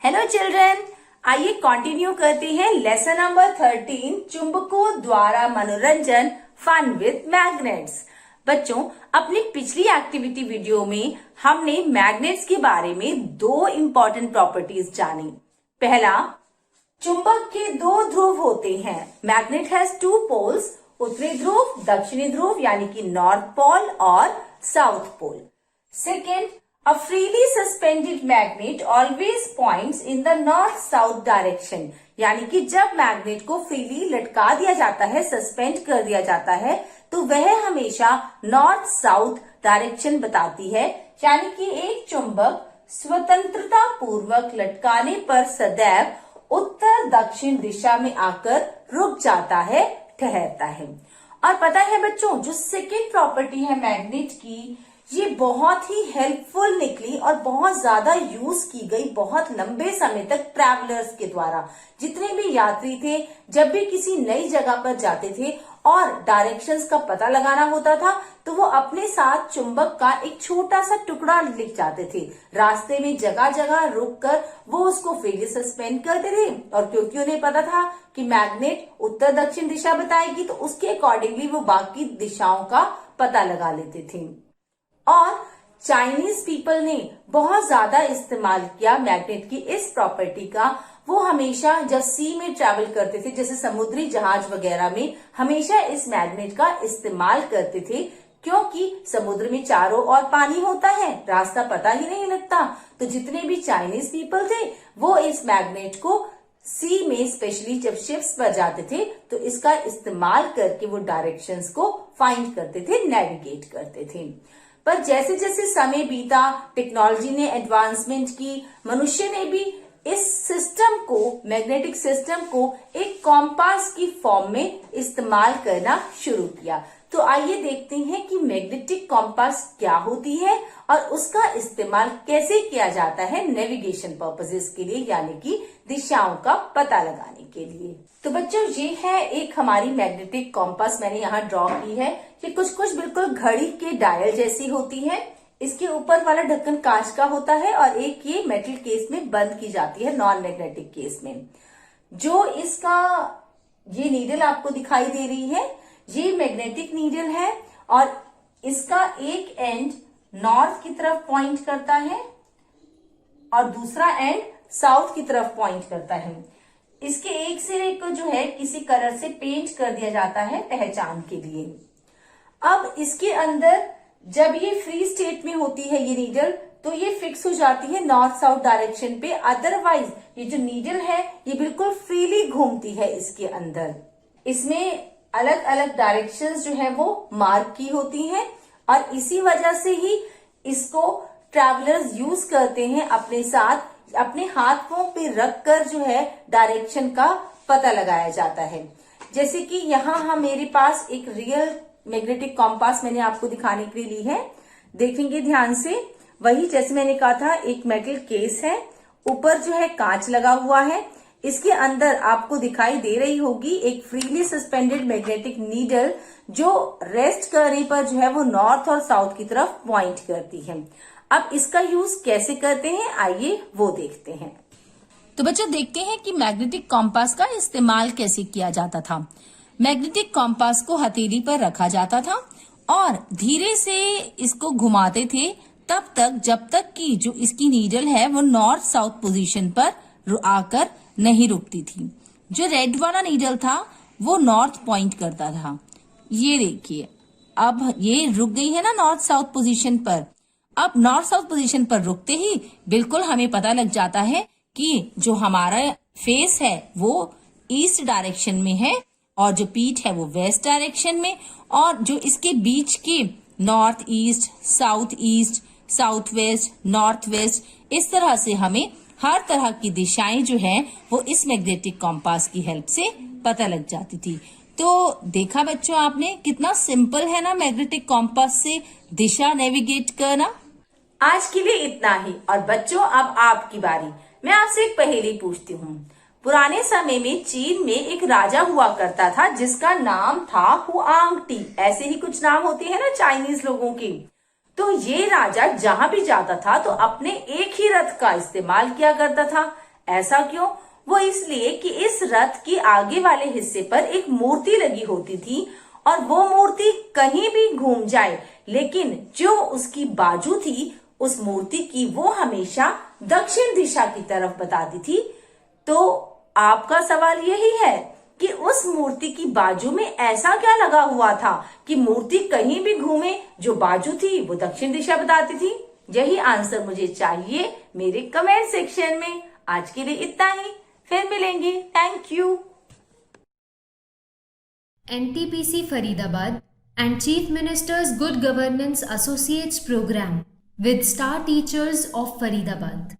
Hello children, आइए continue करते हैं लेसन नंबर 13 चुंबकों द्वारा मनोरंजन फन विद मैग्नेट्स। बच्चों, अपनी पिछली एक्टिविटी वीडियो में हमने मैग्नेट्स के बारे में दो इम्पोर्टेंट प्रॉपर्टीज जानी। पहला, चुंबक के दो ध्रुव होते हैं। मैग्नेट हैज टू पोल्स, उत्तरी ध्रुव दक्षिणी ध्रुव यानी कि नॉर्थ पोल और south pole. Second, a freely suspended magnet always points in the north-south direction, यानी कि जब मैग्नेट को फ्रीली लटका दिया जाता है, सस्पेंड कर दिया जाता है, तो वह हमेशा नॉर्थ साउथ डायरेक्शन बताती है। यानी कि एक चुंबक स्वतंत्रता पूर्वक लटकाने पर सदैव उत्तर दक्षिण दिशा में आकर रुक जाता है, ठहरता है। और पता है बच्चों, जो सेकेंड प्रॉपर्टी है मैग्नेट की, ये बहुत ही हेल्पफुल निकली और बहुत ज्यादा यूज की गई बहुत लंबे समय तक ट्रैवलर्स के द्वारा। जितने भी यात्री थे, जब भी किसी नई जगह पर जाते थे और डायरेक्शंस का पता लगाना होता था, तो वो अपने साथ चुंबक का एक छोटा सा टुकड़ा लिख जाते थे। रास्ते में जगह जगह रुक कर वो उसको फ्रीली सस्पेंड करते थे, और क्योंकि उन्हें पता था कि मैग्नेट उत्तर दक्षिण दिशा बताएगी, तो उसके अकॉर्डिंगली वो बाकी दिशाओं का पता लगा लेते थे। और चाइनीज पीपल ने बहुत ज्यादा इस्तेमाल किया मैग्नेट की इस प्रॉपर्टी का। वो हमेशा जब सी में ट्रैवल करते थे, जैसे समुद्री जहाज वगैरह में, हमेशा इस मैग्नेट का इस्तेमाल करते थे, क्योंकि समुद्र में चारों ओर पानी होता है, रास्ता पता ही नहीं लगता। तो जितने भी चाइनीज पीपल थे, वो इस मैग्नेट को सी में स्पेशली जब शिप्स पर जाते थे, तो इसका इस्तेमाल करके वो डायरेक्शंस को फाइंड करते थे, नेविगेट करते थे। पर जैसे जैसे समय बीता, टेक्नोलॉजी ने एडवांसमेंट की, मनुष्य ने भी इस सिस्टम को, मैग्नेटिक सिस्टम को एक कॉम्पास की फॉर्म में इस्तेमाल करना शुरू किया। तो आइए देखते हैं कि मैग्नेटिक कॉम्पास क्या होती है और उसका इस्तेमाल कैसे किया जाता है नेविगेशन पर्पसेस के लिए, यानी कि दिशाओं का पता लगाने के लिए। तो बच्चों, ये है एक हमारी मैग्नेटिक कॉम्पास, मैंने यहाँ ड्रॉ की है। ये कुछ कुछ बिल्कुल घड़ी के डायल जैसी होती है। इसके ऊपर वाला ढक्कन कांच का होता है और एक ये मेटल केस में बंद की जाती है, नॉन मैग्नेटिक केस में। जो इसका ये नीडल आपको दिखाई दे रही है, ये मैग्नेटिक नीडल है और इसका एक एंड नॉर्थ की तरफ पॉइंट करता है और दूसरा एंड साउथ की तरफ पॉइंट करता है। इसके एक सिरे को जो है किसी कलर से पेंट कर दिया जाता है पहचान के लिए। अब इसके अंदर जब ये फ्री स्टेट में होती है ये नीडल, तो ये फिक्स हो जाती है नॉर्थ साउथ डायरेक्शन पे। अदरवाइज ये जो नीडल है ये बिल्कुल फ्रीली घूमती है इसके अंदर। इसमें अलग अलग डायरेक्शंस जो है वो मार्क की होती हैं और इसी वजह से ही इसको ट्रैवलर्स यूज करते हैं अपने साथ, अपने हाथों पे रखकर जो है डायरेक्शन का पता लगाया जाता है। जैसे कि यहाँ मेरे पास एक रियल मैग्नेटिक कॉम्पास मैंने आपको दिखाने के लिए ली है, देखेंगे ध्यान से। वही जैसे मैंने कहा था, एक मेटल केस है, ऊपर जो है कांच लगा हुआ है, इसके अंदर आपको दिखाई दे रही होगी एक फ्रीली सस्पेंडेड मैग्नेटिक नीडल, जो रेस्ट करने पर जो है वो नॉर्थ और साउथ की तरफ पॉइंट करती है। अब इसका यूज कैसे करते हैं, आइए वो देखते हैं। तो बच्चों, देखते हैं कि मैग्नेटिक कॉम्पास का इस्तेमाल कैसे किया जाता था। मैग्नेटिक कॉम्पास को हथेली पर रखा जाता था और धीरे से इसको घुमाते थे तब तक जब तक कि जो इसकी नीडल है वो नॉर्थ साउथ पोजीशन पर आकर नहीं रुकती थी। जो रेड वाला नीडल था वो नॉर्थ पॉइंट करता था। ये देखिए, अब ये रुक गई है ना नॉर्थ साउथ पोजीशन पर। अब नॉर्थ साउथ पोजीशन पर रुकते ही बिल्कुल हमें पता लग जाता है कि जो हमारा फेस है वो ईस्ट डायरेक्शन में है और जो पीठ है वो वेस्ट डायरेक्शन में, और जो इसके बीच के north east, south west, north west, इस तरह से हमें हर तरह की दिशाएं जो हैं वो इस मैग्नेटिक कॉम्पास की हेल्प से पता लग जाती थी। तो देखा बच्चों आपने, कितना सिंपल है ना मैग्नेटिक कॉम्पास से दिशा नेविगेट करना। आज के लिए इतना ही। और बच्चों, अब आपकी बारी। मैं आपसे एक पहेली पूछती हूँ। पुराने समय में चीन में एक राजा हुआ करता था जिसका नाम था हुआंग टी। ऐसे ही कुछ नाम होते हैं ना चाइनीज लोगों के। तो ये राजा जहां भी जाता था तो अपने एक ही रथ का इस्तेमाल किया करता था। ऐसा क्यों? वो इसलिए कि इस रथ के आगे वाले हिस्से पर एक मूर्ति लगी होती थी और वो मूर्ति कहीं भी घूम जाए, लेकिन जो उसकी बाजू थी उस मूर्ति की वो हमेशा दक्षिण दिशा की तरफ बताती थी। तो आपका सवाल यही है कि उस मूर्ति की बाजू में ऐसा क्या लगा हुआ था कि मूर्ति कहीं भी घूमे, जो बाजू थी वो दक्षिण दिशा बताती थी? यही आंसर मुझे चाहिए मेरे कमेंट सेक्शन में। आज के लिए इतना ही, फिर मिलेंगे। Thank you. NTPC Faridabad and Chief Minister's Good Governance Associates Program with Star Teachers of Faridabad.